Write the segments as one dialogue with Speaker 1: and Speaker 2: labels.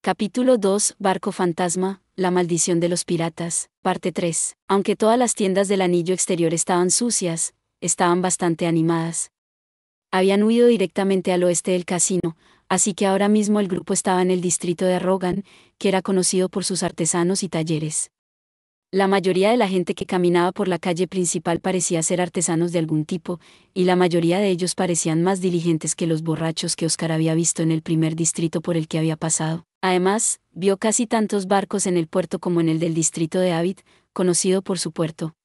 Speaker 1: Capítulo 2, Barco Fantasma, la maldición de los piratas, parte 3. Aunque todas las tiendas del anillo exterior estaban sucias, estaban bastante animadas. Habían huido directamente al oeste del casino, así que ahora mismo el grupo estaba en el distrito de Arrogan, que era conocido por sus artesanos y talleres. La mayoría de la gente que caminaba por la calle principal parecía ser artesanos de algún tipo, y la mayoría de ellos parecían más diligentes que los borrachos que Oscar había visto en el primer distrito por el que había pasado. Además, vio casi tantos barcos en el puerto como en el del distrito de Avid, conocido por su puerto.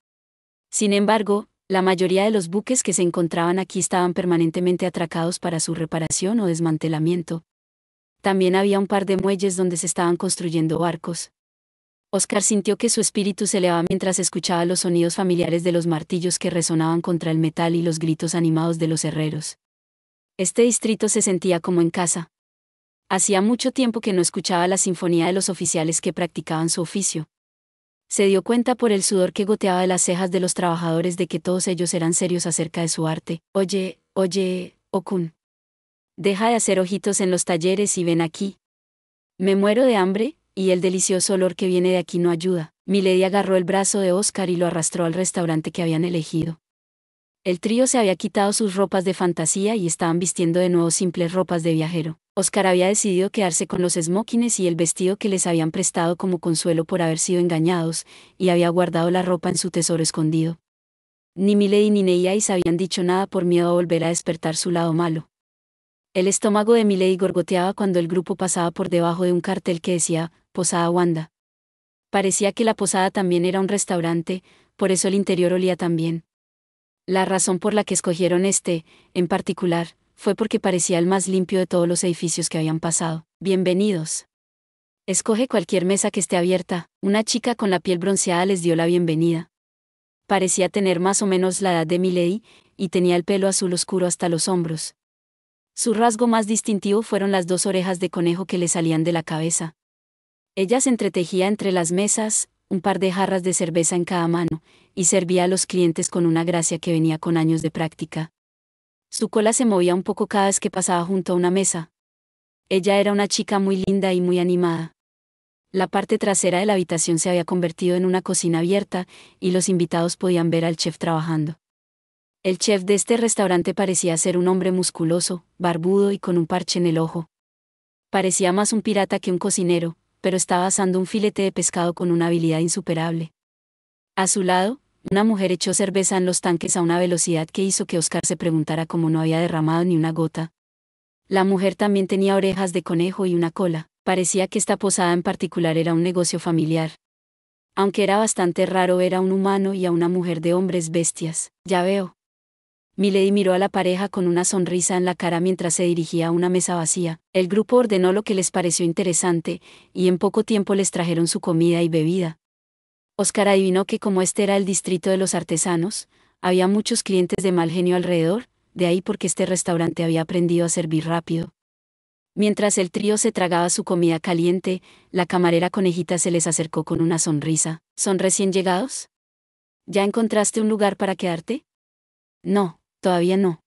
Speaker 1: Sin embargo, la mayoría de los buques que se encontraban aquí estaban permanentemente atracados para su reparación o desmantelamiento. También había un par de muelles donde se estaban construyendo barcos. Oscar sintió que su espíritu se elevaba mientras escuchaba los sonidos familiares de los martillos que resonaban contra el metal y los gritos animados de los herreros. Este distrito se sentía como en casa. Hacía mucho tiempo que no escuchaba la sinfonía de los oficiales que practicaban su oficio. Se dio cuenta por el sudor que goteaba de las cejas de los trabajadores de que todos ellos eran serios acerca de su arte. Oye, Okun. Deja de hacer ojitos en los talleres y ven aquí. Me muero de hambre, y el delicioso olor que viene de aquí no ayuda. Milady agarró el brazo de Oscar y lo arrastró al restaurante que habían elegido. El trío se había quitado sus ropas de fantasía y estaban vistiendo de nuevo simples ropas de viajero. Oscar había decidido quedarse con los esmokines y el vestido que les habían prestado como consuelo por haber sido engañados, y había guardado la ropa en su tesoro escondido. Ni Milady ni Neyais habían dicho nada por miedo a volver a despertar su lado malo. El estómago de Milady gorgoteaba cuando el grupo pasaba por debajo de un cartel que decía, Posada Wanda. Parecía que la posada también era un restaurante, por eso el interior olía tan bien. La razón por la que escogieron en particular, fue porque parecía el más limpio de todos los edificios que habían pasado. Bienvenidos. Escoge cualquier mesa que esté abierta. Una chica con la piel bronceada les dio la bienvenida. Parecía tener más o menos la edad de Milady, y tenía el pelo azul oscuro hasta los hombros. Su rasgo más distintivo fueron las 2 orejas de conejo que le salían de la cabeza. Ella se entretejía entre las mesas, un par de jarras de cerveza en cada mano, y servía a los clientes con una gracia que venía con años de práctica. Su cola se movía un poco cada vez que pasaba junto a una mesa. Ella era una chica muy linda y muy animada. La parte trasera de la habitación se había convertido en una cocina abierta, y los invitados podían ver al chef trabajando. El chef de este restaurante parecía ser un hombre musculoso, barbudo y con un parche en el ojo. Parecía más un pirata que un cocinero, pero estaba asando un filete de pescado con una habilidad insuperable. A su lado, una mujer echó cerveza en los tanques a una velocidad que hizo que Oscar se preguntara cómo no había derramado ni una gota. La mujer también tenía orejas de conejo y una cola. Parecía que esta posada en particular era un negocio familiar. Aunque era bastante raro ver a un humano y a una mujer de hombres bestias. Ya veo. Milady miró a la pareja con una sonrisa en la cara mientras se dirigía a una mesa vacía. El grupo ordenó lo que les pareció interesante, y en poco tiempo les trajeron su comida y bebida. Oscar adivinó que como este era el distrito de los artesanos, había muchos clientes de mal genio alrededor, de ahí porque este restaurante había aprendido a servir rápido. Mientras el trío se tragaba su comida caliente, la camarera conejita se les acercó con una sonrisa. ¿Son recién llegados? ¿Ya encontraste un lugar para quedarte? No, todavía no.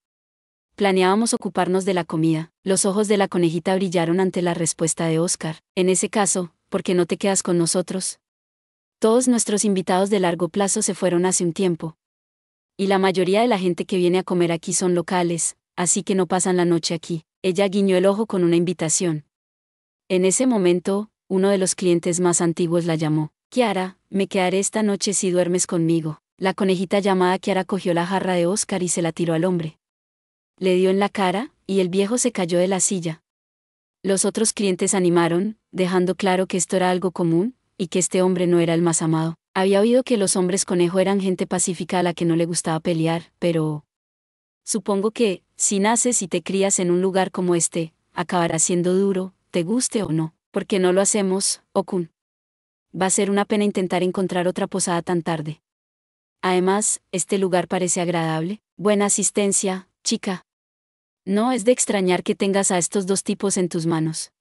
Speaker 1: Planeábamos ocuparnos de la comida. Los ojos de la conejita brillaron ante la respuesta de Oscar. En ese caso, ¿por qué no te quedas con nosotros? Todos nuestros invitados de largo plazo se fueron hace un tiempo. Y la mayoría de la gente que viene a comer aquí son locales, así que no pasan la noche aquí. Ella guiñó el ojo con una invitación. En ese momento, uno de los clientes más antiguos la llamó. Kiara, me quedaré esta noche si duermes conmigo. La conejita llamada Kiara cogió la jarra de Oscar y se la tiró al hombre. Le dio en la cara, y el viejo se cayó de la silla. Los otros clientes animaron, dejando claro que esto era algo común, y que este hombre no era el más amado. Había oído que los hombres conejo eran gente pacífica a la que no le gustaba pelear, pero... Supongo que, si naces y te crías en un lugar como este, acabará siendo duro, te guste o no. ¿Por qué no lo hacemos, Okun? Va a ser una pena intentar encontrar otra posada tan tarde. Además, este lugar parece agradable. Buena asistencia, chica. No es de extrañar que tengas a estos 2 tipos en tus manos.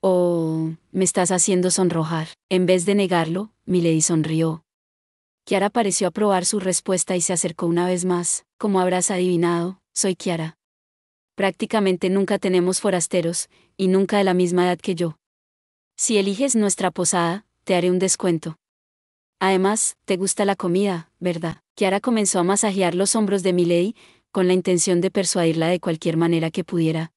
Speaker 1: Oh, me estás haciendo sonrojar. En vez de negarlo, Milady sonrió. Kiara pareció aprobar su respuesta y se acercó una vez más. Como habrás adivinado, soy Kiara. Prácticamente nunca tenemos forasteros, y nunca de la misma edad que yo. Si eliges nuestra posada, te haré un descuento. Además, te gusta la comida, ¿verdad? Kiara comenzó a masajear los hombros de Milady, con la intención de persuadirla de cualquier manera que pudiera.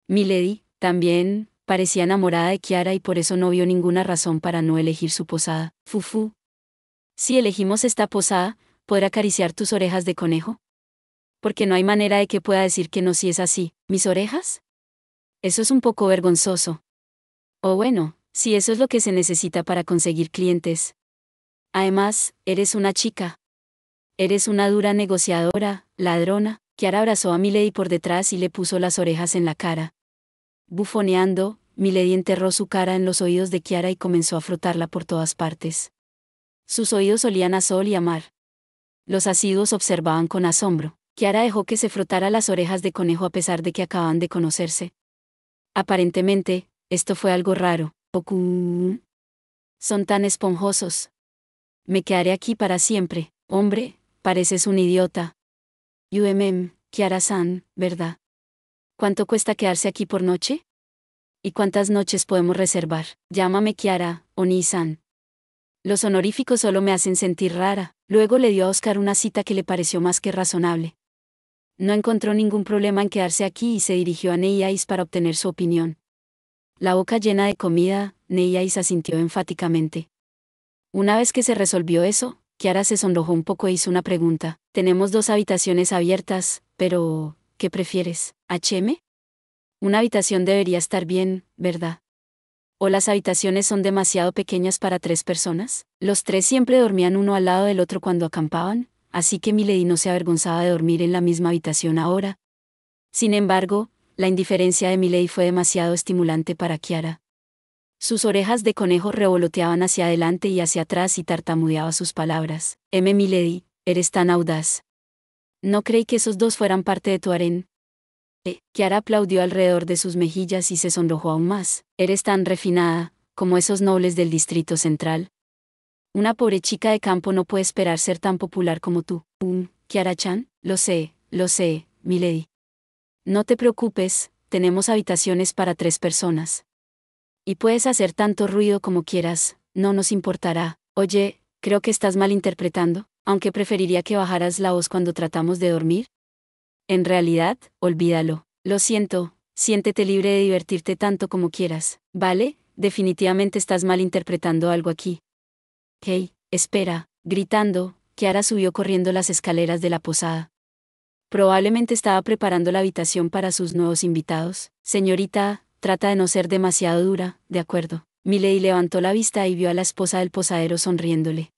Speaker 1: Milady, también, parecía enamorada de Kiara y por eso no vio ninguna razón para no elegir su posada. Fufu. Si elegimos esta posada, ¿podré acariciar tus orejas de conejo? Porque no hay manera de que pueda decir que no si es así. ¿Mis orejas? Eso es un poco vergonzoso. O bueno, si eso es lo que se necesita para conseguir clientes. Además, eres una chica. Eres una dura negociadora, ladrona. Kiara abrazó a Milady por detrás y le puso las orejas en la cara. Bufoneando, Milady enterró su cara en los oídos de Kiara y comenzó a frotarla por todas partes. Sus oídos olían a sol y a mar. Los asiduos observaban con asombro. Kiara dejó que se frotara las orejas de conejo a pesar de que acababan de conocerse. Aparentemente, esto fue algo raro. Son tan esponjosos. Me quedaré aquí para siempre. Hombre, pareces un idiota. Kiara-san, ¿verdad? ¿Cuánto cuesta quedarse aquí por noche? ¿Y cuántas noches podemos reservar? Llámame Kiara, Oni-san. Los honoríficos solo me hacen sentir rara. Luego le dio a Oscar una cita que le pareció más que razonable. No encontró ningún problema en quedarse aquí y se dirigió a Neyais para obtener su opinión. La boca llena de comida, Neyais asintió enfáticamente. Una vez que se resolvió eso, Kiara se sonrojó un poco e hizo una pregunta. Tenemos 2 habitaciones abiertas, pero ¿qué prefieres? ¿HM? Una habitación debería estar bien, ¿verdad? ¿O las habitaciones son demasiado pequeñas para 3 personas? Los 3 siempre dormían uno al lado del otro cuando acampaban, así que Milady no se avergonzaba de dormir en la misma habitación ahora. Sin embargo, la indiferencia de Milady fue demasiado estimulante para Kiara. Sus orejas de conejo revoloteaban hacia adelante y hacia atrás y tartamudeaba sus palabras. Milady, eres tan audaz. No creí que esos 2 fueran parte de tu harén. Kiara aplaudió alrededor de sus mejillas y se sonrojó aún más. Eres tan refinada, como esos nobles del Distrito Central. Una pobre chica de campo no puede esperar ser tan popular como tú. Kiara-chan, lo sé, Milady. No te preocupes, tenemos habitaciones para 3 personas. Y puedes hacer tanto ruido como quieras, no nos importará. Oye, creo que estás malinterpretando, aunque preferiría que bajaras la voz cuando tratamos de dormir. En realidad, olvídalo. Lo siento, siéntete libre de divertirte tanto como quieras, ¿vale? Definitivamente estás malinterpretando algo aquí. Hey, espera, gritando, Kiara subió corriendo las escaleras de la posada. Probablemente estaba preparando la habitación para sus nuevos invitados. Señorita, trata de no ser demasiado dura, ¿de acuerdo? Milady levantó la vista y vio a la esposa del posadero sonriéndole.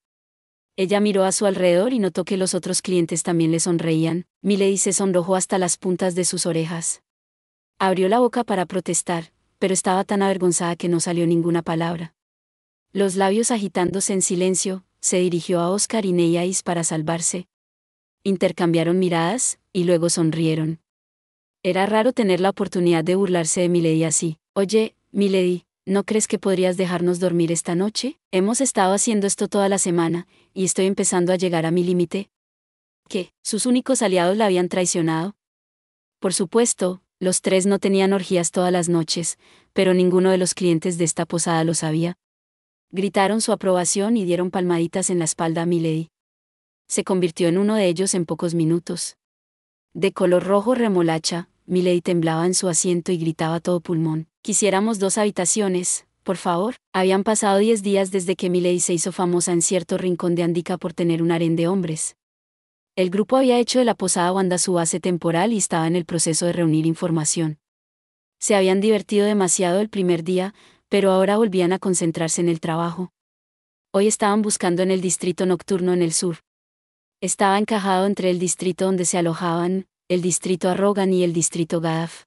Speaker 1: Ella miró a su alrededor y notó que los otros clientes también le sonreían. Milady se sonrojó hasta las puntas de sus orejas. Abrió la boca para protestar, pero estaba tan avergonzada que no salió ninguna palabra. Los labios agitándose en silencio, se dirigió a Oscar y Neyais para salvarse. Intercambiaron miradas, y luego sonrieron. Era raro tener la oportunidad de burlarse de Milady así. Oye, Milady, ¿no crees que podrías dejarnos dormir esta noche? Hemos estado haciendo esto toda la semana, y estoy empezando a llegar a mi límite. ¿Qué? ¿Sus únicos aliados la habían traicionado? Por supuesto, los 3 no tenían orgías todas las noches, pero ninguno de los clientes de esta posada lo sabía. Gritaron su aprobación y dieron palmaditas en la espalda a Milady. Se convirtió en uno de ellos en pocos minutos. De color rojo remolacha, Milady temblaba en su asiento y gritaba a todo pulmón. Quisiéramos 2 habitaciones, por favor. Habían pasado 10 días desde que Milady se hizo famosa en cierto rincón de Andika por tener un harén de hombres. El grupo había hecho de la posada Wanda su base temporal y estaba en el proceso de reunir información. Se habían divertido demasiado el primer día, pero ahora volvían a concentrarse en el trabajo. Hoy estaban buscando en el distrito nocturno en el sur. Estaba encajado entre el distrito donde se alojaban, el distrito Arrogan y el distrito Gadaf.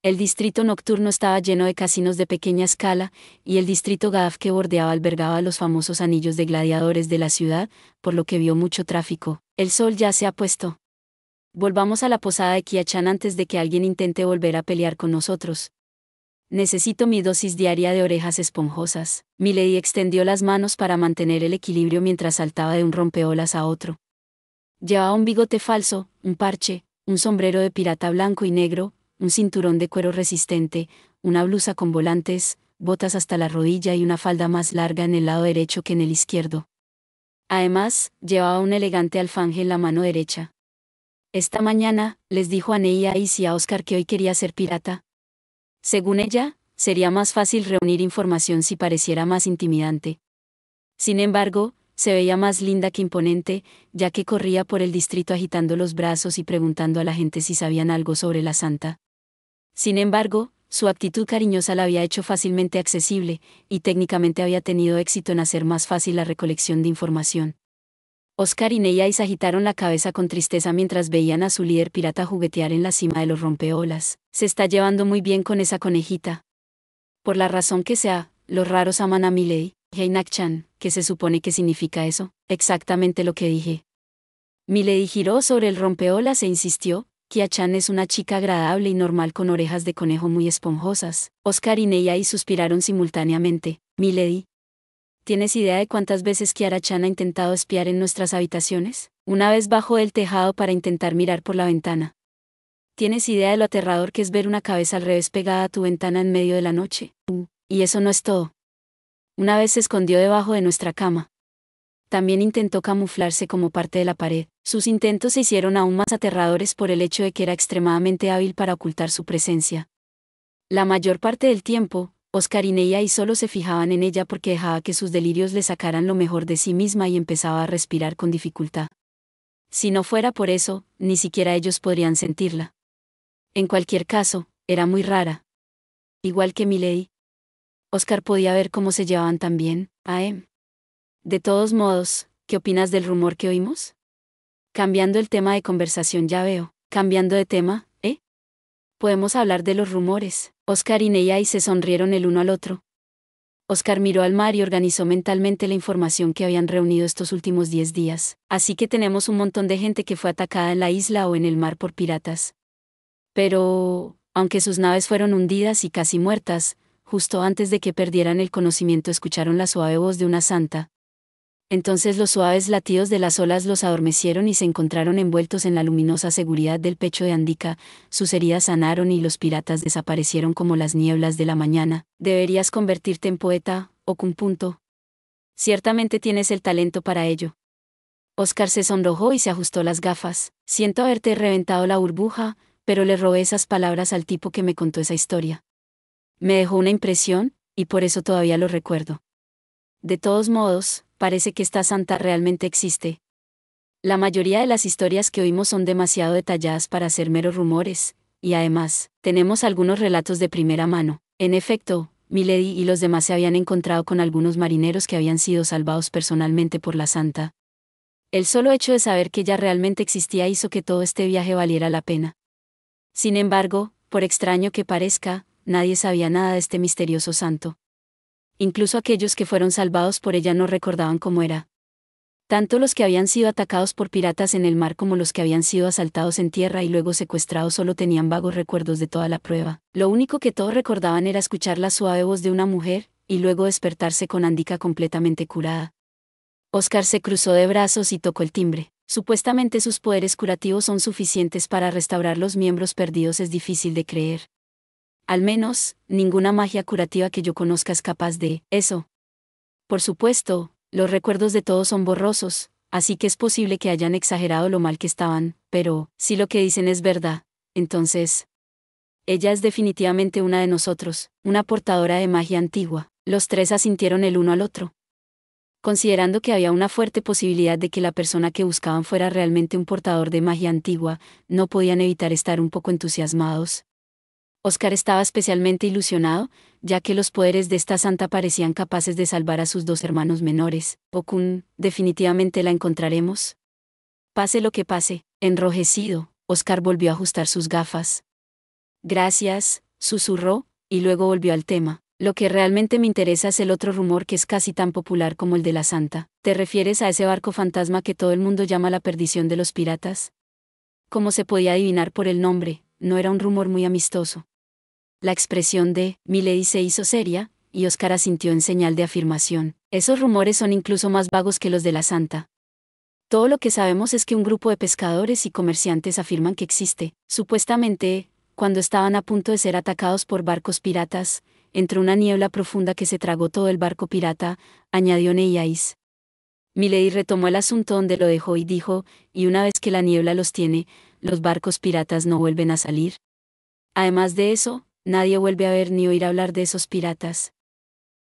Speaker 1: El distrito nocturno estaba lleno de casinos de pequeña escala, y el distrito Gadaf que bordeaba albergaba los famosos anillos de gladiadores de la ciudad, por lo que vio mucho tráfico. El sol ya se ha puesto. Volvamos a la posada de Kia-chan antes de que alguien intente volver a pelear con nosotros. Necesito mi dosis diaria de orejas esponjosas. Milady extendió las manos para mantener el equilibrio mientras saltaba de un rompeolas a otro. Llevaba un bigote falso, un parche, un sombrero de pirata blanco y negro, un cinturón de cuero resistente, una blusa con volantes, botas hasta la rodilla y una falda más larga en el lado derecho que en el izquierdo. Además, llevaba un elegante alfanje en la mano derecha. Esta mañana, les dijo a Ney y a Oscar que hoy quería ser pirata. Según ella, sería más fácil reunir información si pareciera más intimidante. Sin embargo, se veía más linda que imponente, ya que corría por el distrito agitando los brazos y preguntando a la gente si sabían algo sobre la santa. Sin embargo, su actitud cariñosa la había hecho fácilmente accesible, y técnicamente había tenido éxito en hacer más fácil la recolección de información. Oscar y Ney agitaron la cabeza con tristeza mientras veían a su líder pirata juguetear en la cima de los rompeolas. Se está llevando muy bien con esa conejita. Por la razón que sea, los raros aman a Milady. Heinak-chan, ¿qué se supone que significa eso? Exactamente lo que dije. Milady giró sobre el rompeolas e insistió, Kia-chan es una chica agradable y normal con orejas de conejo muy esponjosas. Oscar y Ney suspiraron simultáneamente. Milady, ¿tienes idea de cuántas veces Kiara-chan ha intentado espiar en nuestras habitaciones? Una vez bajó del tejado para intentar mirar por la ventana. ¿Tienes idea de lo aterrador que es ver una cabeza al revés pegada a tu ventana en medio de la noche? Y eso no es todo. Una vez se escondió debajo de nuestra cama. También intentó camuflarse como parte de la pared. Sus intentos se hicieron aún más aterradores por el hecho de que era extremadamente hábil para ocultar su presencia. La mayor parte del tiempo, Oscar y Ney solo se fijaban en ella porque dejaba que sus delirios le sacaran lo mejor de sí misma y empezaba a respirar con dificultad. Si no fuera por eso, ni siquiera ellos podrían sentirla. En cualquier caso, era muy rara. Igual que Milady. Oscar podía ver cómo se llevaban tan bien. De todos modos, ¿qué opinas del rumor que oímos? Cambiando el tema de conversación, ya veo. Cambiando de tema, ¿eh? Podemos hablar de los rumores. Oscar y Ney se sonrieron el uno al otro. Oscar miró al mar y organizó mentalmente la información que habían reunido estos últimos 10 días. Así que tenemos un montón de gente que fue atacada en la isla o en el mar por piratas. Pero, aunque sus naves fueron hundidas y casi muertas, justo antes de que perdieran el conocimiento escucharon la suave voz de una santa. Entonces los suaves latidos de las olas los adormecieron y se encontraron envueltos en la luminosa seguridad del pecho de Andika, sus heridas sanaron y los piratas desaparecieron como las nieblas de la mañana. Deberías convertirte en poeta, Okun. Ciertamente tienes el talento para ello. Oscar se sonrojó y se ajustó las gafas. Siento haberte reventado la burbuja, pero le robé esas palabras al tipo que me contó esa historia. Me dejó una impresión, y por eso todavía lo recuerdo. De todos modos, parece que esta santa realmente existe. La mayoría de las historias que oímos son demasiado detalladas para ser meros rumores, y además, tenemos algunos relatos de primera mano. En efecto, Milady y los demás se habían encontrado con algunos marineros que habían sido salvados personalmente por la santa. El solo hecho de saber que ella realmente existía hizo que todo este viaje valiera la pena. Sin embargo, por extraño que parezca, nadie sabía nada de este misterioso santo. Incluso aquellos que fueron salvados por ella no recordaban cómo era. Tanto los que habían sido atacados por piratas en el mar como los que habían sido asaltados en tierra y luego secuestrados solo tenían vagos recuerdos de toda la prueba. Lo único que todos recordaban era escuchar la suave voz de una mujer, y luego despertarse con Andika completamente curada. Oscar se cruzó de brazos y tocó el timbre. Supuestamente sus poderes curativos son suficientes para restaurar los miembros perdidos. Es difícil de creer. Al menos, ninguna magia curativa que yo conozca es capaz de eso. Por supuesto, los recuerdos de todos son borrosos, así que es posible que hayan exagerado lo mal que estaban, pero, si lo que dicen es verdad, entonces... Ella es definitivamente una de nosotros, una portadora de magia antigua. Los tres asintieron el uno al otro. Considerando que había una fuerte posibilidad de que la persona que buscaban fuera realmente un portador de magia antigua, no podían evitar estar un poco entusiasmados. Oscar estaba especialmente ilusionado, ya que los poderes de esta santa parecían capaces de salvar a sus dos hermanos menores. Okun, definitivamente la encontraremos. Pase lo que pase. Enrojecido, Oscar volvió a ajustar sus gafas. Gracias, susurró, y luego volvió al tema. Lo que realmente me interesa es el otro rumor que es casi tan popular como el de la santa. ¿Te refieres a ese barco fantasma que todo el mundo llama la perdición de los piratas? Como se podía adivinar por el nombre, no era un rumor muy amistoso. La expresión de Milady se hizo seria, y Oscar asintió en señal de afirmación. Esos rumores son incluso más vagos que los de la santa. Todo lo que sabemos es que un grupo de pescadores y comerciantes afirman que existe, supuestamente, cuando estaban a punto de ser atacados por barcos piratas, entró una niebla profunda que se tragó todo el barco pirata, añadió Neiyais. Milady retomó el asunto donde lo dejó y dijo, y una vez que la niebla los tiene, los barcos piratas no vuelven a salir. Además de eso, nadie vuelve a ver ni oír hablar de esos piratas.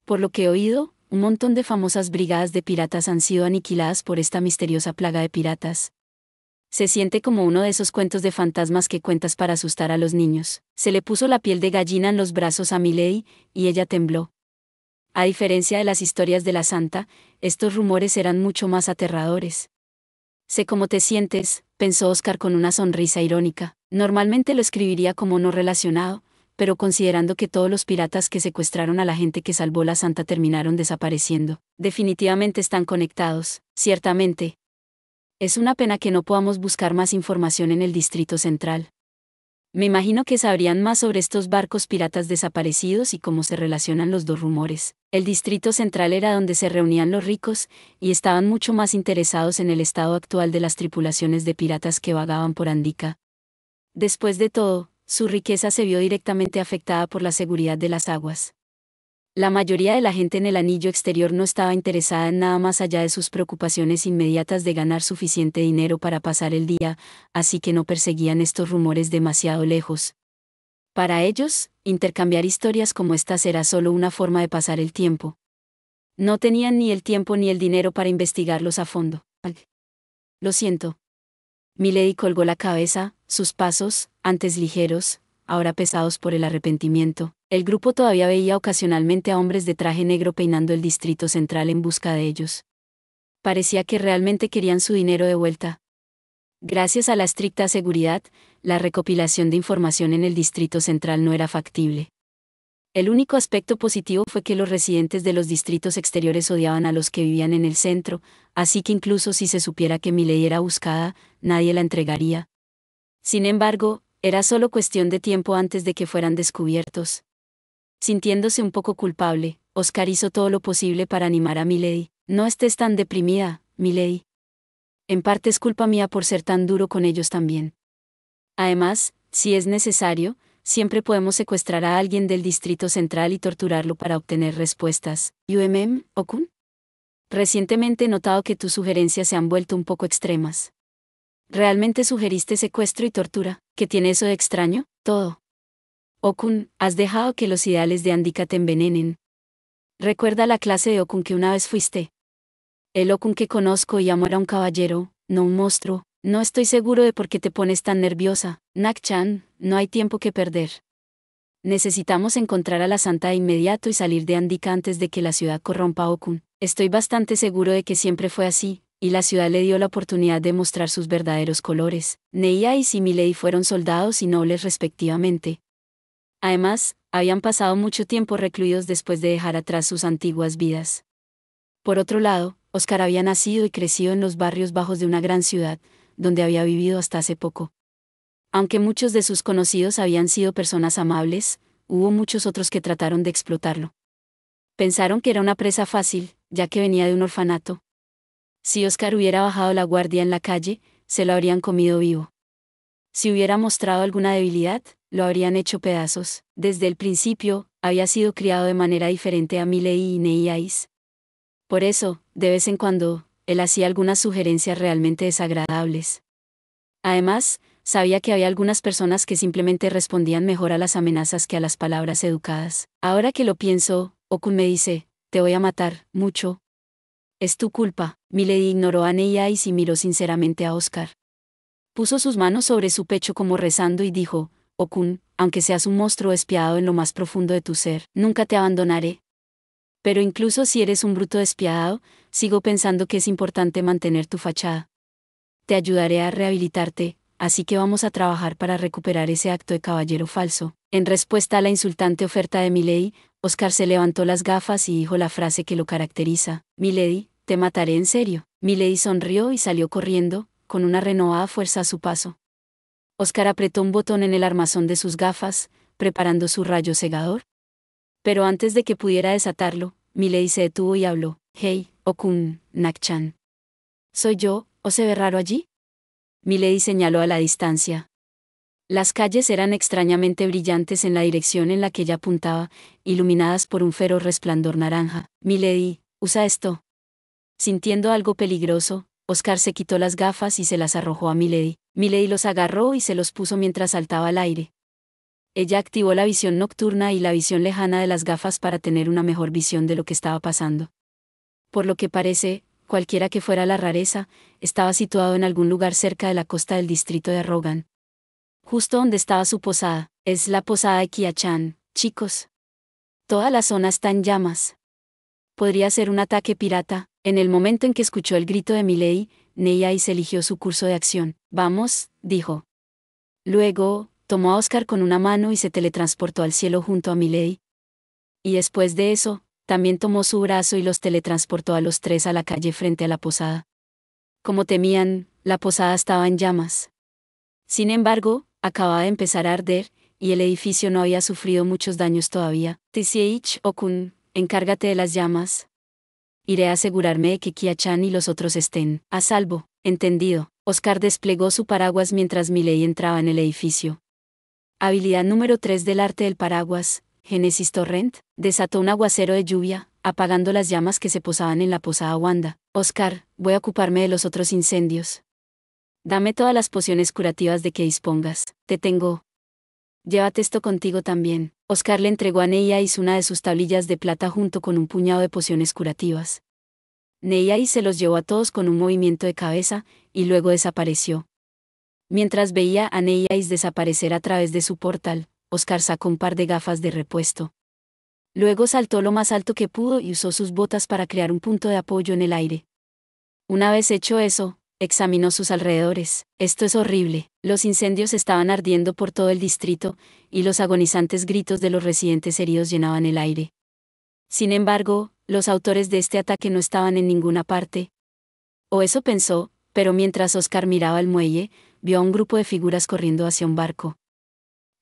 Speaker 1: Por lo que he oído, un montón de famosas brigadas de piratas han sido aniquiladas por esta misteriosa plaga de piratas. Se siente como uno de esos cuentos de fantasmas que cuentas para asustar a los niños. Se le puso la piel de gallina en los brazos a Milady, y ella tembló. A diferencia de las historias de la santa, estos rumores eran mucho más aterradores. Sé cómo te sientes, pensó Oscar con una sonrisa irónica. Normalmente lo escribiría como no relacionado, pero considerando que todos los piratas que secuestraron a la gente que salvó la santa terminaron desapareciendo, definitivamente están conectados, ciertamente. Es una pena que no podamos buscar más información en el Distrito Central. Me imagino que sabrían más sobre estos barcos piratas desaparecidos y cómo se relacionan los dos rumores. El Distrito Central era donde se reunían los ricos, y estaban mucho más interesados en el estado actual de las tripulaciones de piratas que vagaban por Andika. Después de todo, su riqueza se vio directamente afectada por la seguridad de las aguas. La mayoría de la gente en el anillo exterior no estaba interesada en nada más allá de sus preocupaciones inmediatas de ganar suficiente dinero para pasar el día, así que no perseguían estos rumores demasiado lejos. Para ellos, intercambiar historias como estas era solo una forma de pasar el tiempo. No tenían ni el tiempo ni el dinero para investigarlos a fondo. Lo siento. Milady colgó la cabeza, sus pasos, antes ligeros, ahora pesados por el arrepentimiento. El grupo todavía veía ocasionalmente a hombres de traje negro peinando el Distrito Central en busca de ellos. Parecía que realmente querían su dinero de vuelta. Gracias a la estricta seguridad, la recopilación de información en el Distrito Central no era factible. El único aspecto positivo fue que los residentes de los distritos exteriores odiaban a los que vivían en el centro, así que incluso si se supiera que Milady era buscada, nadie la entregaría. Sin embargo, era solo cuestión de tiempo antes de que fueran descubiertos. Sintiéndose un poco culpable, Oscar hizo todo lo posible para animar a Milady. No estés tan deprimida, Milady. En parte es culpa mía por ser tan duro con ellos también. Además, si es necesario, siempre podemos secuestrar a alguien del Distrito Central y torturarlo para obtener respuestas. Okun? Recientemente he notado que tus sugerencias se han vuelto un poco extremas. ¿Realmente sugeriste secuestro y tortura? ¿Qué tiene eso de extraño? Todo. Okun, has dejado que los ideales de Andika te envenenen. Recuerda la clase de Okun que una vez fuiste. El Okun que conozco y amo era un caballero, no un monstruo. No estoy seguro de por qué te pones tan nerviosa. Nak-chan, no hay tiempo que perder. Necesitamos encontrar a la santa de inmediato y salir de Andika antes de que la ciudad corrompa a Okun. Estoy bastante seguro de que siempre fue así, y la ciudad le dio la oportunidad de mostrar sus verdaderos colores. Neiyais y Milady fueron soldados y nobles respectivamente. Además, habían pasado mucho tiempo recluidos después de dejar atrás sus antiguas vidas. Por otro lado, Oscar había nacido y crecido en los barrios bajos de una gran ciudad, donde había vivido hasta hace poco. Aunque muchos de sus conocidos habían sido personas amables, hubo muchos otros que trataron de explotarlo. Pensaron que era una presa fácil, ya que venía de un orfanato. Si Oscar hubiera bajado la guardia en la calle, se lo habrían comido vivo. Si hubiera mostrado alguna debilidad, lo habrían hecho pedazos. Desde el principio, había sido criado de manera diferente a Milady y Neiyais. Por eso, de vez en cuando, él hacía algunas sugerencias realmente desagradables. Además, sabía que había algunas personas que simplemente respondían mejor a las amenazas que a las palabras educadas. Ahora que lo pienso, Okun me dice, te voy a matar, mucho. Es tu culpa. Milady ignoró a Neiyais y miró sinceramente a Oscar. Puso sus manos sobre su pecho como rezando y dijo, Okun, aunque seas un monstruo despiadado en lo más profundo de tu ser, nunca te abandonaré. Pero incluso si eres un bruto despiadado, sigo pensando que es importante mantener tu fachada. Te ayudaré a rehabilitarte, así que vamos a trabajar para recuperar ese acto de caballero falso. En respuesta a la insultante oferta de Milady, Oscar se levantó las gafas y dijo la frase que lo caracteriza. Milady, te mataré en serio. Milady sonrió y salió corriendo, con una renovada fuerza a su paso. Oscar apretó un botón en el armazón de sus gafas, preparando su rayo cegador. Pero antes de que pudiera desatarlo, Milady se detuvo y habló. Hey, Okun, Nak-chan. ¿Soy yo, o se ve raro allí? Milady señaló a la distancia. Las calles eran extrañamente brillantes en la dirección en la que ella apuntaba, iluminadas por un feroz resplandor naranja. «Milady, usa esto». Sintiendo algo peligroso, Oscar se quitó las gafas y se las arrojó a Milady. Milady los agarró y se los puso mientras saltaba al aire. Ella activó la visión nocturna y la visión lejana de las gafas para tener una mejor visión de lo que estaba pasando. Por lo que parece, cualquiera que fuera la rareza, estaba situado en algún lugar cerca de la costa del distrito de Rogan. Justo donde estaba su posada. Es la posada de Kia-chan, chicos. Toda la zona está en llamas. Podría ser un ataque pirata. En el momento en que escuchó el grito de Milady, Neyais eligió su curso de acción. «Vamos», dijo. Luego, tomó a Oscar con una mano y se teletransportó al cielo junto a Milady. Y después de eso, también tomó su brazo y los teletransportó a los tres a la calle frente a la posada. Como temían, la posada estaba en llamas. Sin embargo, acababa de empezar a arder, y el edificio no había sufrido muchos daños todavía. Tch Okun, encárgate de las llamas. Iré a asegurarme de que Kia-chan y los otros estén a salvo. Entendido. Oscar desplegó su paraguas mientras Milady entraba en el edificio. Habilidad número 3 del arte del paraguas, Génesis Torrent, desató un aguacero de lluvia, apagando las llamas que se posaban en la posada Wanda. «Oscar, voy a ocuparme de los otros incendios. Dame todas las pociones curativas de que dispongas. Te tengo. Llévate esto contigo también». Oscar le entregó a Neyais una de sus tablillas de plata junto con un puñado de pociones curativas. Neyais se los llevó a todos con un movimiento de cabeza, y luego desapareció. Mientras veía a Neyais desaparecer a través de su portal, Oscar sacó un par de gafas de repuesto. Luego saltó lo más alto que pudo y usó sus botas para crear un punto de apoyo en el aire. Una vez hecho eso, examinó sus alrededores. «Esto es horrible». Los incendios estaban ardiendo por todo el distrito, y los agonizantes gritos de los residentes heridos llenaban el aire. Sin embargo, los autores de este ataque no estaban en ninguna parte. O eso pensó, pero mientras Oscar miraba el muelle, vio a un grupo de figuras corriendo hacia un barco.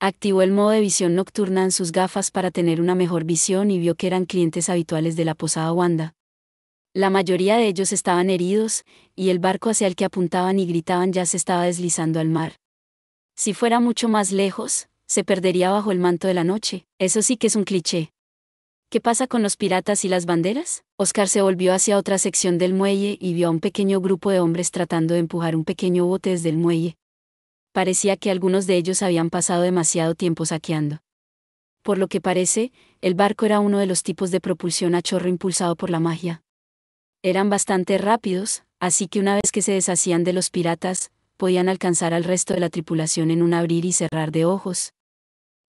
Speaker 1: Activó el modo de visión nocturna en sus gafas para tener una mejor visión y vio que eran clientes habituales de la posada Wanda. La mayoría de ellos estaban heridos, y el barco hacia el que apuntaban y gritaban ya se estaba deslizando al mar. Si fuera mucho más lejos, se perdería bajo el manto de la noche. Eso sí que es un cliché. ¿Qué pasa con los piratas y las banderas? Oscar se volvió hacia otra sección del muelle y vio a un pequeño grupo de hombres tratando de empujar un pequeño bote desde el muelle. Parecía que algunos de ellos habían pasado demasiado tiempo saqueando. Por lo que parece, el barco era uno de los tipos de propulsión a chorro impulsado por la magia. Eran bastante rápidos, así que una vez que se deshacían de los piratas, podían alcanzar al resto de la tripulación en un abrir y cerrar de ojos.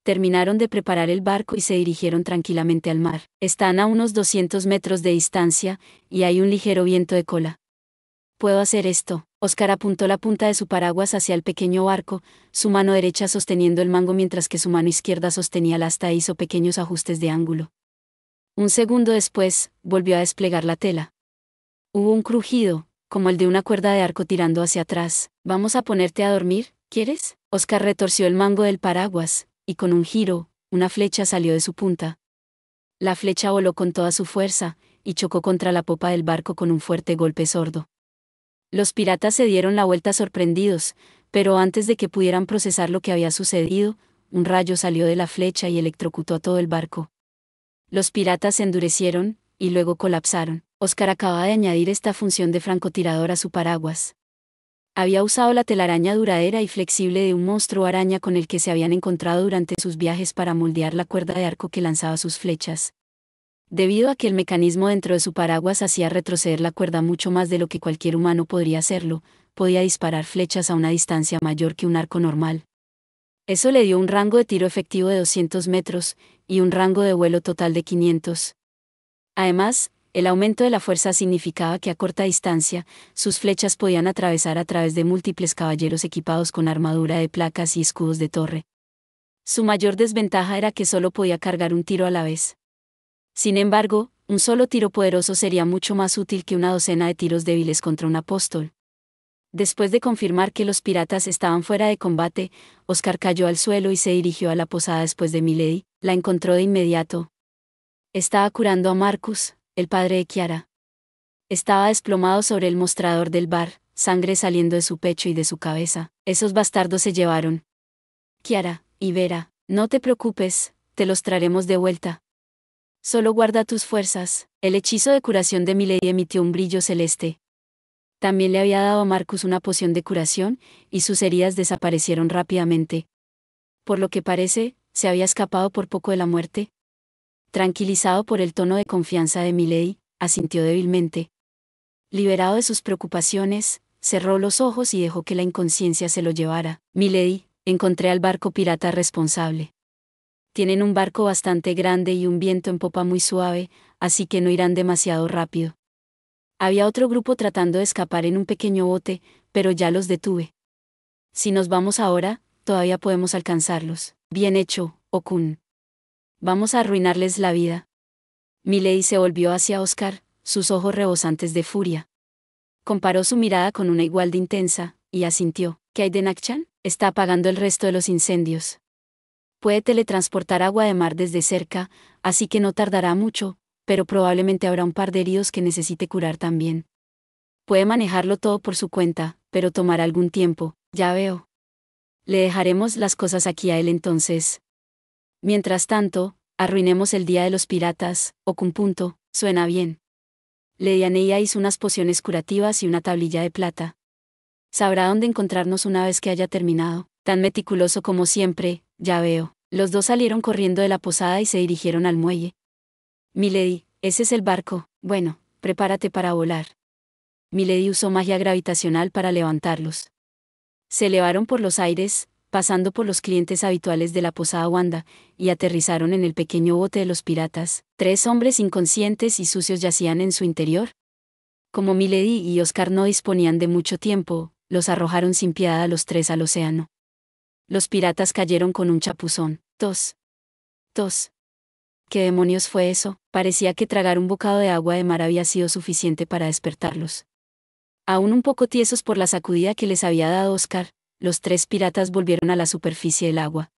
Speaker 1: Terminaron de preparar el barco y se dirigieron tranquilamente al mar. Están a unos 200 metros de distancia, y hay un ligero viento de cola. «Puedo hacer esto». Oscar apuntó la punta de su paraguas hacia el pequeño barco, su mano derecha sosteniendo el mango mientras que su mano izquierda sostenía el asta e hizo pequeños ajustes de ángulo. Un segundo después, volvió a desplegar la tela. Hubo un crujido, como el de una cuerda de arco tirando hacia atrás. «¿Vamos a ponerte a dormir, quieres?» Oscar retorció el mango del paraguas, y con un giro, una flecha salió de su punta. La flecha voló con toda su fuerza, y chocó contra la popa del barco con un fuerte golpe sordo. Los piratas se dieron la vuelta sorprendidos, pero antes de que pudieran procesar lo que había sucedido, un rayo salió de la flecha y electrocutó a todo el barco. Los piratas se endurecieron, y luego colapsaron. Oscar acababa de añadir esta función de francotirador a su paraguas. Había usado la telaraña duradera y flexible de un monstruo araña con el que se habían encontrado durante sus viajes para moldear la cuerda de arco que lanzaba sus flechas. Debido a que el mecanismo dentro de su paraguas hacía retroceder la cuerda mucho más de lo que cualquier humano podría hacerlo, podía disparar flechas a una distancia mayor que un arco normal. Eso le dio un rango de tiro efectivo de 200 metros, y un rango de vuelo total de 500. Además, el aumento de la fuerza significaba que a corta distancia, sus flechas podían atravesar a través de múltiples caballeros equipados con armadura de placas y escudos de torre. Su mayor desventaja era que solo podía cargar un tiro a la vez. Sin embargo, un solo tiro poderoso sería mucho más útil que una docena de tiros débiles contra un apóstol. Después de confirmar que los piratas estaban fuera de combate, Oscar cayó al suelo y se dirigió a la posada después de Milady. La encontró de inmediato. Estaba curando a Marcus, el padre de Kiara. Estaba desplomado sobre el mostrador del bar, sangre saliendo de su pecho y de su cabeza. «Esos bastardos se llevaron». Kiara y Vera, no te preocupes, te los traeremos de vuelta. Solo guarda tus fuerzas. El hechizo de curación de Milady emitió un brillo celeste. También le había dado a Marcus una poción de curación, y sus heridas desaparecieron rápidamente. Por lo que parece, se había escapado por poco de la muerte. Tranquilizado por el tono de confianza de Milady, asintió débilmente. Liberado de sus preocupaciones, cerró los ojos y dejó que la inconsciencia se lo llevara. Milady, encontré al barco pirata responsable. Tienen un barco bastante grande y un viento en popa muy suave, así que no irán demasiado rápido. Había otro grupo tratando de escapar en un pequeño bote, pero ya los detuve. Si nos vamos ahora, todavía podemos alcanzarlos. Bien hecho, Okun. Vamos a arruinarles la vida. Milady se volvió hacia Oscar, sus ojos rebosantes de furia. Comparó su mirada con una igual de intensa, y asintió. ¿Qué hay de Nakchan? Está apagando el resto de los incendios. Puede teletransportar agua de mar desde cerca, así que no tardará mucho, pero probablemente habrá un par de heridos que necesite curar también. Puede manejarlo todo por su cuenta, pero tomará algún tiempo, ya veo. Le dejaremos las cosas aquí a él entonces. Mientras tanto, arruinemos el día de los piratas, Okun. Suena bien. Lady Aneia hizo unas pociones curativas y una tablilla de plata. Sabrá dónde encontrarnos una vez que haya terminado. Tan meticuloso como siempre, ya veo. Los dos salieron corriendo de la posada y se dirigieron al muelle. Milady, ese es el barco. Bueno, prepárate para volar. Milady usó magia gravitacional para levantarlos. Se elevaron por los aires, pasando por los clientes habituales de la posada Wanda, y aterrizaron en el pequeño bote de los piratas. 3 hombres inconscientes y sucios yacían en su interior. Como Milady y Oscar no disponían de mucho tiempo, los arrojaron sin piedad a los 3 al océano. Los piratas cayeron con un chapuzón. Tos. Tos. ¿Qué demonios fue eso? Parecía que tragar un bocado de agua de mar había sido suficiente para despertarlos. Aún un poco tiesos por la sacudida que les había dado Oscar, los 3 piratas volvieron a la superficie del agua.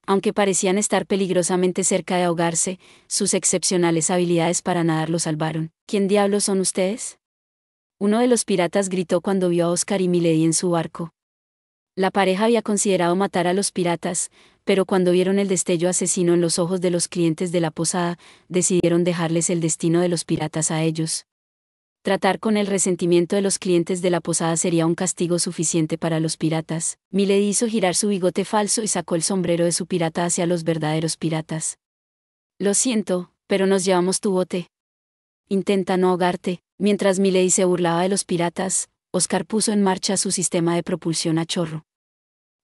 Speaker 1: Aunque parecían estar peligrosamente cerca de ahogarse, sus excepcionales habilidades para nadar los salvaron. ¿Quién diablos son ustedes? Uno de los piratas gritó cuando vio a Oscar y Milady en su barco. La pareja había considerado matar a los piratas, pero cuando vieron el destello asesino en los ojos de los clientes de la posada, decidieron dejarles el destino de los piratas a ellos. Tratar con el resentimiento de los clientes de la posada sería un castigo suficiente para los piratas. Milady hizo girar su bigote falso y sacó el sombrero de su pirata hacia los verdaderos piratas. Lo siento, pero nos llevamos tu bote. Intenta no ahogarte. Mientras Milady se burlaba de los piratas, Oscar puso en marcha su sistema de propulsión a chorro.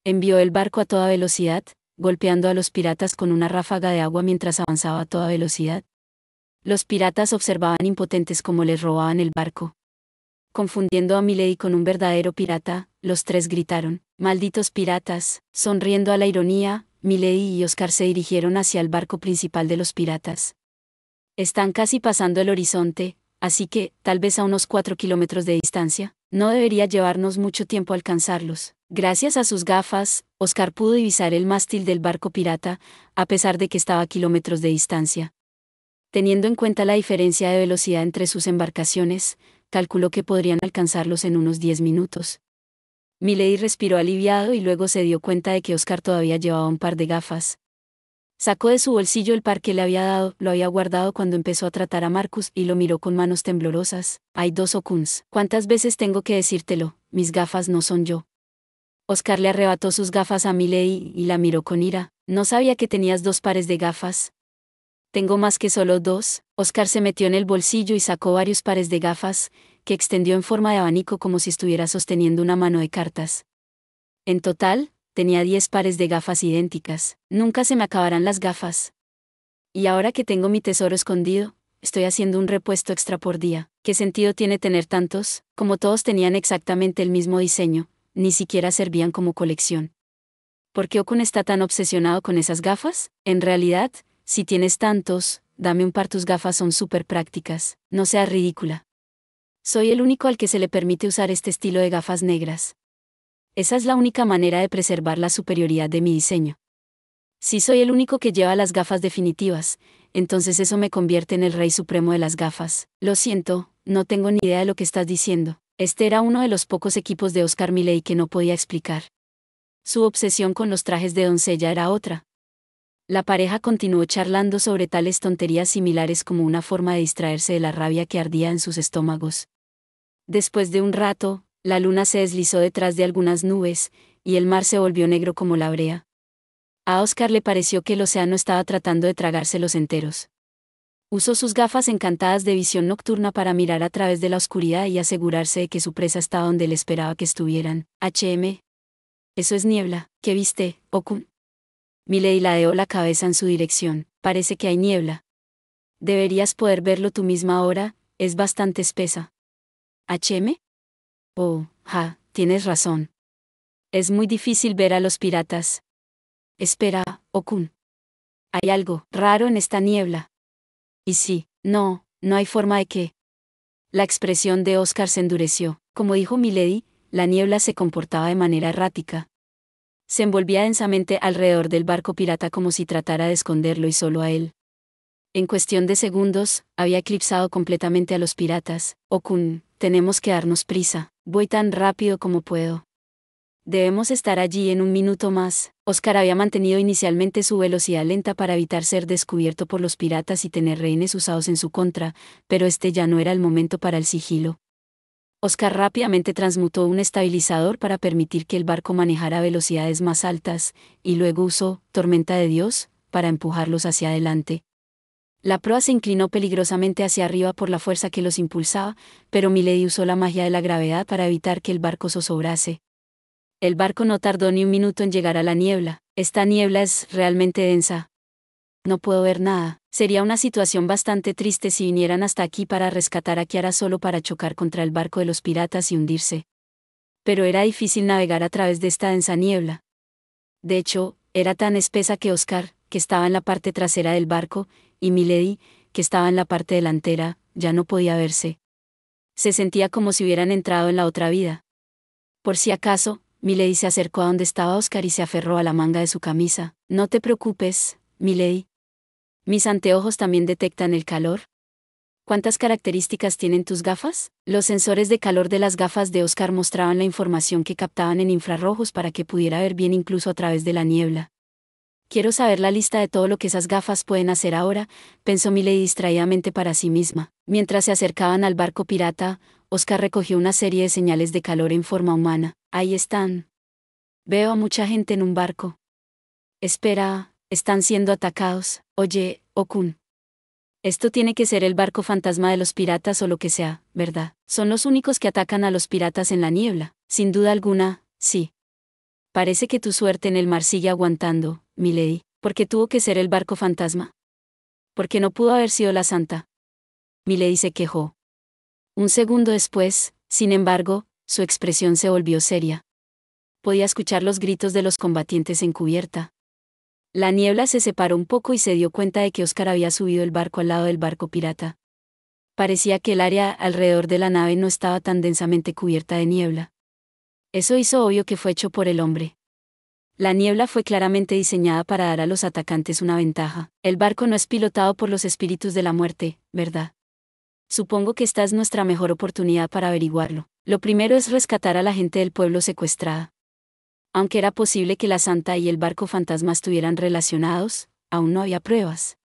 Speaker 1: Envió el barco a toda velocidad, golpeando a los piratas con una ráfaga de agua mientras avanzaba a toda velocidad. Los piratas observaban impotentes cómo les robaban el barco. Confundiendo a Milady con un verdadero pirata, los 3 gritaron, «¡Malditos piratas!». Sonriendo a la ironía, Milady y Oscar se dirigieron hacia el barco principal de los piratas. Están casi pasando el horizonte, así que, tal vez a unos 4 kilómetros de distancia, no debería llevarnos mucho tiempo alcanzarlos. Gracias a sus gafas, Oscar pudo divisar el mástil del barco pirata, a pesar de que estaba a kilómetros de distancia. Teniendo en cuenta la diferencia de velocidad entre sus embarcaciones, calculó que podrían alcanzarlos en unos 10 minutos. Milady respiró aliviado y luego se dio cuenta de que Oscar todavía llevaba un par de gafas. Sacó de su bolsillo el par que le había dado, lo había guardado cuando empezó a tratar a Marcus y lo miró con manos temblorosas. «Hay 2 Okuns. ¿Cuántas veces tengo que decírtelo? Mis gafas no son yo». Oscar le arrebató sus gafas a Milady y la miró con ira. «No sabía que tenías 2 pares de gafas». «Tengo más que solo 2». Oscar se metió en el bolsillo y sacó varios pares de gafas, que extendió en forma de abanico como si estuviera sosteniendo una mano de cartas. En total, tenía 10 pares de gafas idénticas. «Nunca se me acabarán las gafas. Y ahora que tengo mi tesoro escondido, estoy haciendo un repuesto extra por día». «¿Qué sentido tiene tener tantos?». Como todos tenían exactamente el mismo diseño, ni siquiera servían como colección. ¿Por qué Okun está tan obsesionado con esas gafas? En realidad, si tienes tantos, dame un par, tus gafas son súper prácticas. No seas ridícula. Soy el único al que se le permite usar este estilo de gafas negras. Esa es la única manera de preservar la superioridad de mi diseño. Si soy el único que lleva las gafas definitivas, entonces eso me convierte en el rey supremo de las gafas. Lo siento, no tengo ni idea de lo que estás diciendo. Este era uno de los pocos equipos de Oscar Milady que no podía explicar. Su obsesión con los trajes de doncella era otra. La pareja continuó charlando sobre tales tonterías similares como una forma de distraerse de la rabia que ardía en sus estómagos. Después de un rato, la luna se deslizó detrás de algunas nubes, y el mar se volvió negro como la brea. A Oscar le pareció que el océano estaba tratando de tragárselos enteros. Usó sus gafas encantadas de visión nocturna para mirar a través de la oscuridad y asegurarse de que su presa estaba donde él esperaba que estuvieran. Eso es niebla. ¿Qué viste, Okun? Milady ladeó la cabeza en su dirección. Parece que hay niebla. Deberías poder verlo tú misma ahora, es bastante espesa. ¿HM? Oh, tienes razón. Es muy difícil ver a los piratas. Espera, Okun. Hay algo raro en esta niebla. Y sí, no hay forma de que. La expresión de Oscar se endureció. Como dijo Milady, la niebla se comportaba de manera errática. Se envolvía densamente alrededor del barco pirata como si tratara de esconderlo y solo a él. En cuestión de segundos, había eclipsado completamente a los piratas. Okun, tenemos que darnos prisa. Voy tan rápido como puedo. Debemos estar allí en un minuto más. Oscar había mantenido inicialmente su velocidad lenta para evitar ser descubierto por los piratas y tener rehenes usados en su contra, pero este ya no era el momento para el sigilo. Oscar rápidamente transmutó un estabilizador para permitir que el barco manejara velocidades más altas, y luego usó Tormenta de Dios para empujarlos hacia adelante. La proa se inclinó peligrosamente hacia arriba por la fuerza que los impulsaba, pero Milady usó la magia de la gravedad para evitar que el barco zozobrase. El barco no tardó ni un minuto en llegar a la niebla. Esta niebla es realmente densa. No puedo ver nada. Sería una situación bastante triste si vinieran hasta aquí para rescatar a Kiara solo para chocar contra el barco de los piratas y hundirse. Pero era difícil navegar a través de esta densa niebla. De hecho, era tan espesa que Oscar, que estaba en la parte trasera del barco, y Milady, que estaba en la parte delantera, ya no podía verse. Se sentía como si hubieran entrado en la otra vida. Por si acaso, Milady se acercó a donde estaba Oscar y se aferró a la manga de su camisa. No te preocupes, Milady. ¿Mis anteojos también detectan el calor? ¿Cuántas características tienen tus gafas? Los sensores de calor de las gafas de Oscar mostraban la información que captaban en infrarrojos para que pudiera ver bien incluso a través de la niebla. Quiero saber la lista de todo lo que esas gafas pueden hacer ahora, pensó Milady distraídamente para sí misma. Mientras se acercaban al barco pirata, Oscar recogió una serie de señales de calor en forma humana. Ahí están. Veo a mucha gente en un barco. Espera, están siendo atacados. Oye, Okun. Esto tiene que ser el barco fantasma de los piratas o lo que sea, ¿verdad? Son los únicos que atacan a los piratas en la niebla. Sin duda alguna, sí. Parece que tu suerte en el mar sigue aguantando, Milady. ¿Por qué tuvo que ser el barco fantasma? ¿Por qué no pudo haber sido la santa? Milady se quejó. Un segundo después, sin embargo, su expresión se volvió seria. Podía escuchar los gritos de los combatientes en cubierta. La niebla se separó un poco y se dio cuenta de que Oscar había subido el barco al lado del barco pirata. Parecía que el área alrededor de la nave no estaba tan densamente cubierta de niebla. Eso hizo obvio que fue hecho por el hombre. La niebla fue claramente diseñada para dar a los atacantes una ventaja. El barco no es pilotado por los espíritus de la muerte, ¿verdad? Supongo que esta es nuestra mejor oportunidad para averiguarlo. Lo primero es rescatar a la gente del pueblo secuestrada. Aunque era posible que la santa y el barco fantasma estuvieran relacionados, aún no había pruebas.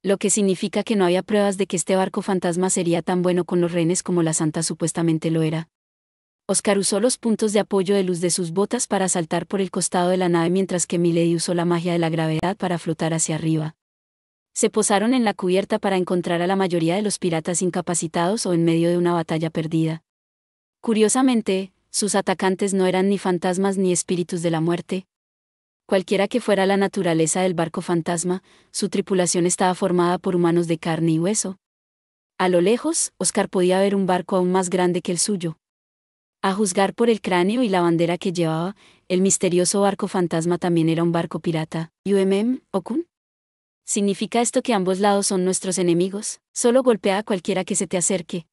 Speaker 1: Lo que significa que no había pruebas de que este barco fantasma sería tan bueno con los rehenes como la santa supuestamente lo era. Oscar usó los puntos de apoyo de luz de sus botas para saltar por el costado de la nave mientras que Milady usó la magia de la gravedad para flotar hacia arriba. Se posaron en la cubierta para encontrar a la mayoría de los piratas incapacitados o en medio de una batalla perdida. Curiosamente, sus atacantes no eran ni fantasmas ni espíritus de la muerte. Cualquiera que fuera la naturaleza del barco fantasma, su tripulación estaba formada por humanos de carne y hueso. A lo lejos, Oscar podía ver un barco aún más grande que el suyo. A juzgar por el cráneo y la bandera que llevaba, el misterioso barco fantasma también era un barco pirata. Okun? ¿Significa esto que ambos lados son nuestros enemigos? Solo golpea a cualquiera que se te acerque.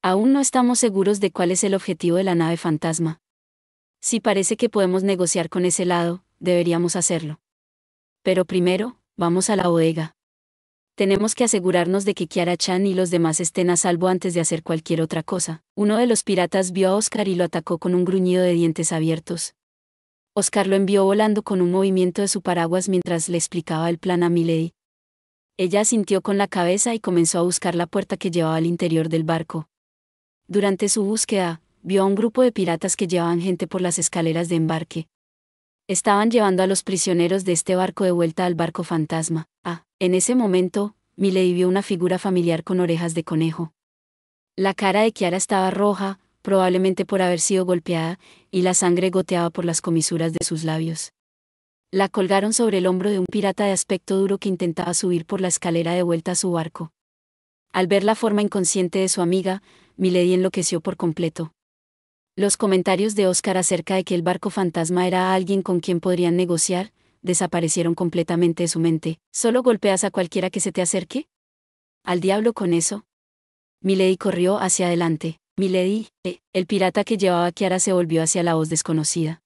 Speaker 1: Aún no estamos seguros de cuál es el objetivo de la nave fantasma. Si parece que podemos negociar con ese lado, deberíamos hacerlo. Pero primero, vamos a la bodega. Tenemos que asegurarnos de que Kiara-chan y los demás estén a salvo antes de hacer cualquier otra cosa. Uno de los piratas vio a Oscar y lo atacó con un gruñido de dientes abiertos. Oscar lo envió volando con un movimiento de su paraguas mientras le explicaba el plan a Milady. Ella asintió con la cabeza y comenzó a buscar la puerta que llevaba al interior del barco. Durante su búsqueda, vio a un grupo de piratas que llevaban gente por las escaleras de embarque. Estaban llevando a los prisioneros de este barco de vuelta al barco fantasma. En ese momento, Milady vio una figura familiar con orejas de conejo. La cara de Kiara estaba roja, probablemente por haber sido golpeada, y la sangre goteaba por las comisuras de sus labios. La colgaron sobre el hombro de un pirata de aspecto duro que intentaba subir por la escalera de vuelta a su barco. Al ver la forma inconsciente de su amiga, Milady enloqueció por completo. Los comentarios de Oscar acerca de que el barco fantasma era alguien con quien podrían negociar, desaparecieron completamente de su mente. ¿Solo golpeas a cualquiera que se te acerque? ¿Al diablo con eso? Milady corrió hacia adelante. Milady, el pirata que llevaba a Kiara se volvió hacia la voz desconocida.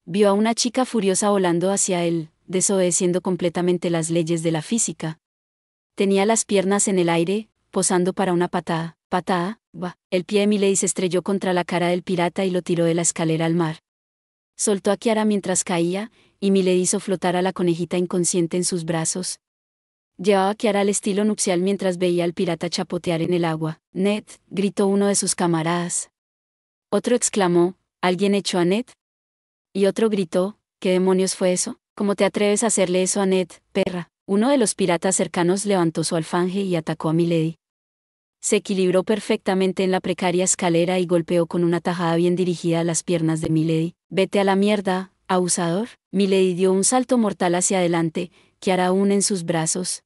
Speaker 1: Vio a una chica furiosa volando hacia él, desobedeciendo completamente las leyes de la física. Tenía las piernas en el aire, posando para una patada. Patada, el pie de Milady se estrelló contra la cara del pirata y lo tiró de la escalera al mar. Soltó a Kiara mientras caía, y Milady hizo flotar a la conejita inconsciente en sus brazos. Llevaba a Kiara al estilo nupcial mientras veía al pirata chapotear en el agua. «Ned», gritó uno de sus camaradas. Otro exclamó, «¿Alguien echó a Ned?» Y otro gritó, «¿Qué demonios fue eso? ¿Cómo te atreves a hacerle eso a Ned, perra?» Uno de los piratas cercanos levantó su alfanje y atacó a Milady. Se equilibró perfectamente en la precaria escalera y golpeó con una tajada bien dirigida a las piernas de Milady. «Vete a la mierda, abusador». Milady dio un salto mortal hacia adelante, Kiara aún en sus brazos.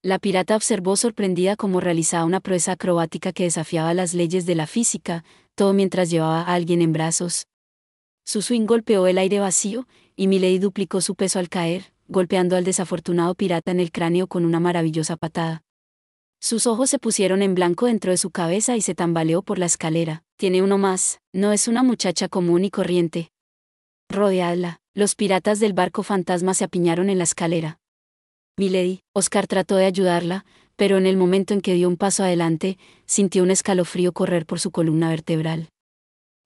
Speaker 1: La pirata observó sorprendida cómo realizaba una proeza acrobática que desafiaba las leyes de la física, todo mientras llevaba a alguien en brazos. Su swing golpeó el aire vacío, y Milady duplicó su peso al caer, golpeando al desafortunado pirata en el cráneo con una maravillosa patada. Sus ojos se pusieron en blanco dentro de su cabeza y se tambaleó por la escalera. «Tiene uno más, no es una muchacha común y corriente. Rodeadla». Los piratas del barco fantasma se apiñaron en la escalera. Milady, Oscar trató de ayudarla, pero en el momento en que dio un paso adelante, sintió un escalofrío correr por su columna vertebral.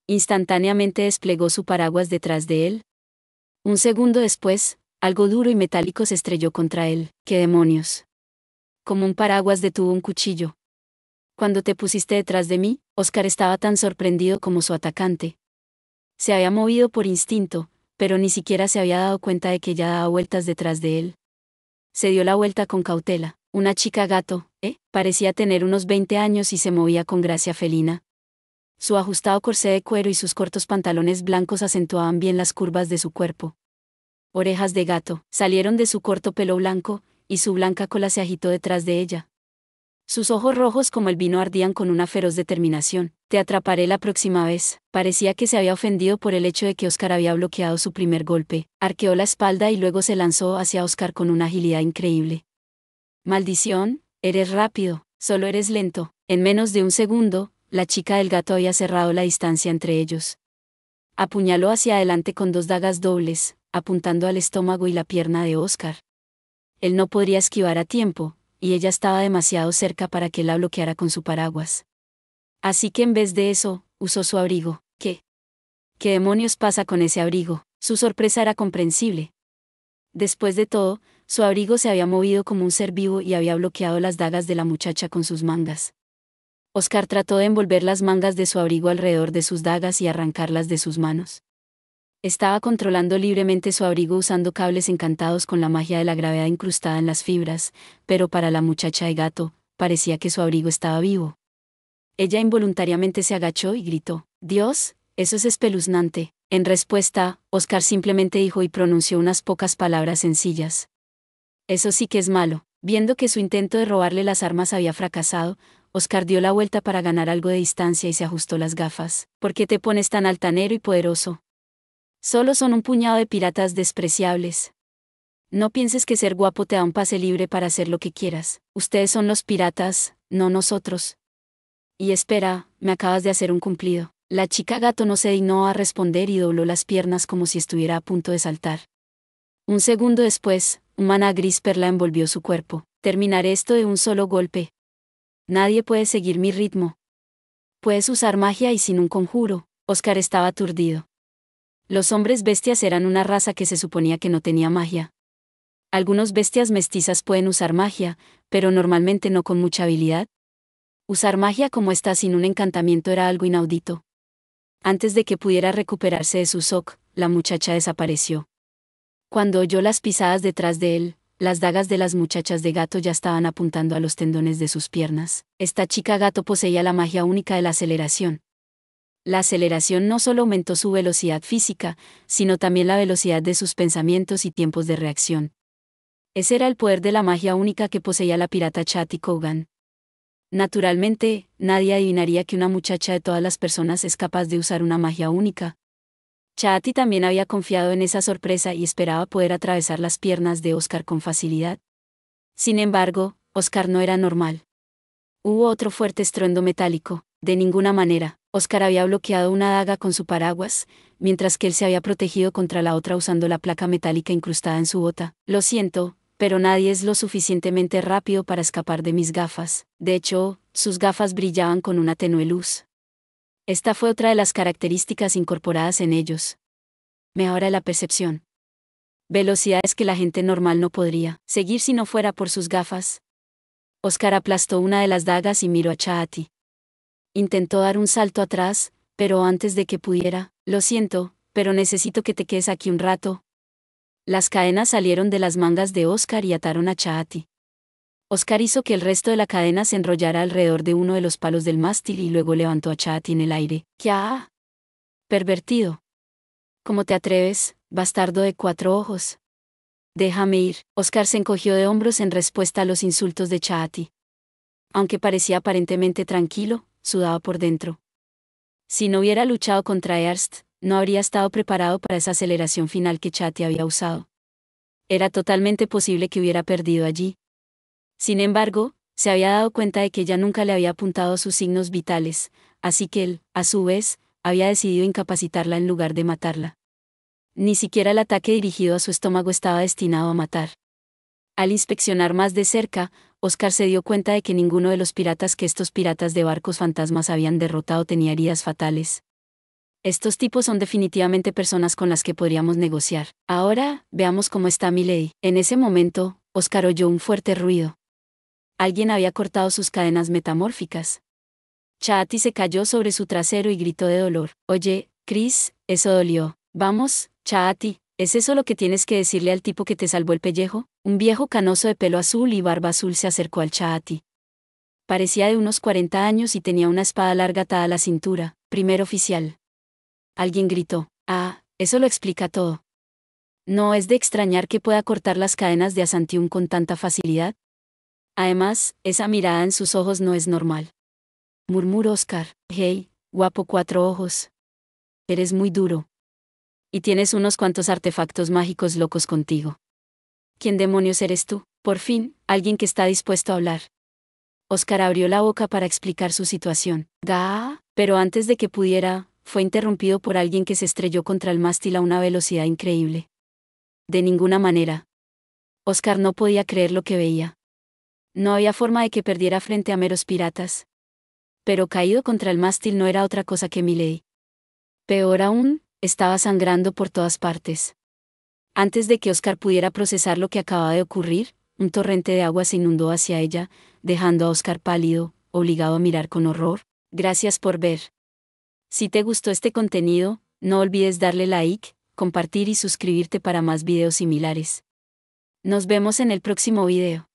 Speaker 1: Instantáneamente desplegó su paraguas detrás de él. Un segundo después, algo duro y metálico se estrelló contra él. «¿Qué demonios?» Como un paraguas detuvo un cuchillo. «Cuando te pusiste detrás de mí», Oscar estaba tan sorprendido como su atacante. Se había movido por instinto, pero ni siquiera se había dado cuenta de que ella daba vueltas detrás de él. Se dio la vuelta con cautela. Una chica gato, parecía tener unos 20 años y se movía con gracia felina. Su ajustado corsé de cuero y sus cortos pantalones blancos acentuaban bien las curvas de su cuerpo. Orejas de gato salieron de su corto pelo blanco, y su blanca cola se agitó detrás de ella. Sus ojos rojos como el vino ardían con una feroz determinación. «Te atraparé la próxima vez». Parecía que se había ofendido por el hecho de que Oscar había bloqueado su primer golpe. Arqueó la espalda y luego se lanzó hacia Oscar con una agilidad increíble. «Maldición, eres rápido, solo eres lento». En menos de un segundo, la chica del gato había cerrado la distancia entre ellos. Apuñaló hacia adelante con 2 dagas dobles, apuntando al estómago y la pierna de Oscar. Él no podría esquivar a tiempo, y ella estaba demasiado cerca para que la bloqueara con su paraguas. Así que en vez de eso, usó su abrigo. ¿Qué demonios pasa con ese abrigo? Su sorpresa era comprensible. Después de todo, su abrigo se había movido como un ser vivo y había bloqueado las dagas de la muchacha con sus mangas. Oscar trató de envolver las mangas de su abrigo alrededor de sus dagas y arrancarlas de sus manos. Estaba controlando libremente su abrigo usando cables encantados con la magia de la gravedad incrustada en las fibras, pero para la muchacha de gato, parecía que su abrigo estaba vivo. Ella involuntariamente se agachó y gritó, «Dios, eso es espeluznante». En respuesta, Oscar simplemente dijo y pronunció unas pocas palabras sencillas. «Eso sí que es malo». Viendo que su intento de robarle las armas había fracasado, Oscar dio la vuelta para ganar algo de distancia y se ajustó las gafas. «¿Por qué te pones tan altanero y poderoso? Solo son un puñado de piratas despreciables. No pienses que ser guapo te da un pase libre para hacer lo que quieras. Ustedes son los piratas, no nosotros». «Y espera, me acabas de hacer un cumplido». La chica gato no se dignó a responder y dobló las piernas como si estuviera a punto de saltar. Un segundo después, un maná gris perla envolvió su cuerpo. «Terminaré esto de un solo golpe. Nadie puede seguir mi ritmo». «Puedes usar magia y sin un conjuro». Oscar estaba aturdido. Los hombres bestias eran una raza que se suponía que no tenía magia. Algunos bestias mestizas pueden usar magia, pero normalmente no con mucha habilidad. Usar magia como esta sin un encantamiento era algo inaudito. Antes de que pudiera recuperarse de su shock, la muchacha desapareció. Cuando oyó las pisadas detrás de él, las dagas de las muchachas de gato ya estaban apuntando a los tendones de sus piernas. Esta chica gato poseía la magia única de la aceleración. La aceleración no solo aumentó su velocidad física, sino también la velocidad de sus pensamientos y tiempos de reacción. Ese era el poder de la magia única que poseía la pirata Chatty Cougan. Naturalmente, nadie adivinaría que una muchacha de todas las personas es capaz de usar una magia única. Chatty también había confiado en esa sorpresa y esperaba poder atravesar las piernas de Oscar con facilidad. Sin embargo, Oscar no era normal. Hubo otro fuerte estruendo metálico. De ninguna manera, Oscar había bloqueado una daga con su paraguas, mientras que él se había protegido contra la otra usando la placa metálica incrustada en su bota. Lo siento, pero nadie es lo suficientemente rápido para escapar de mis gafas. De hecho, sus gafas brillaban con una tenue luz. Esta fue otra de las características incorporadas en ellos. Mejora la percepción. Velocidades que la gente normal no podría seguir si no fuera por sus gafas. Oscar aplastó una de las dagas y miró a Chatty. Intentó dar un salto atrás, pero antes de que pudiera, lo siento, pero necesito que te quedes aquí un rato. Las cadenas salieron de las mangas de Oscar y ataron a Chatty. Oscar hizo que el resto de la cadena se enrollara alrededor de uno de los palos del mástil y luego levantó a Chatty en el aire. ¡Qué pervertido! ¿Cómo te atreves, bastardo de 4 ojos? Déjame ir. Oscar se encogió de hombros en respuesta a los insultos de Chatty. Aunque parecía aparentemente tranquilo, sudaba por dentro. Si no hubiera luchado contra Ernst, no habría estado preparado para esa aceleración final que Chatty había usado. Era totalmente posible que hubiera perdido allí. Sin embargo, se había dado cuenta de que ella nunca le había apuntado sus signos vitales, así que él, a su vez, había decidido incapacitarla en lugar de matarla. Ni siquiera el ataque dirigido a su estómago estaba destinado a matar. Al inspeccionar más de cerca, Oscar se dio cuenta de que ninguno de los piratas que estos piratas de barcos fantasmas habían derrotado tenía heridas fatales. Estos tipos son definitivamente personas con las que podríamos negociar. Ahora, veamos cómo está Milady. En ese momento, Oscar oyó un fuerte ruido. Alguien había cortado sus cadenas metamórficas. Chatty se cayó sobre su trasero y gritó de dolor. Oye, Chris, eso dolió. Vamos, Chatty, ¿es eso lo que tienes que decirle al tipo que te salvó el pellejo? Un viejo canoso de pelo azul y barba azul se acercó al Chatty. Parecía de unos 40 años y tenía una espada larga atada a la cintura. Primer oficial. Alguien gritó. Ah, eso lo explica todo. No es de extrañar que pueda cortar las cadenas de Asantium con tanta facilidad. Además, esa mirada en sus ojos no es normal. Murmuró Oscar. Hey, guapo 4 ojos. Eres muy duro. Y tienes unos cuantos artefactos mágicos locos contigo. ¿Quién demonios eres tú? Por fin, alguien que está dispuesto a hablar. Oscar abrió la boca para explicar su situación. Pero antes de que pudiera, fue interrumpido por alguien que se estrelló contra el mástil a una velocidad increíble. De ninguna manera. Oscar no podía creer lo que veía. No había forma de que perdiera frente a meros piratas. Pero caído contra el mástil no era otra cosa que Milady. Peor aún, estaba sangrando por todas partes. Antes de que Oscar pudiera procesar lo que acababa de ocurrir, un torrente de agua se inundó hacia ella, dejando a Oscar pálido, obligado a mirar con horror. Gracias por ver. Si te gustó este contenido, no olvides darle like, compartir y suscribirte para más videos similares. Nos vemos en el próximo video.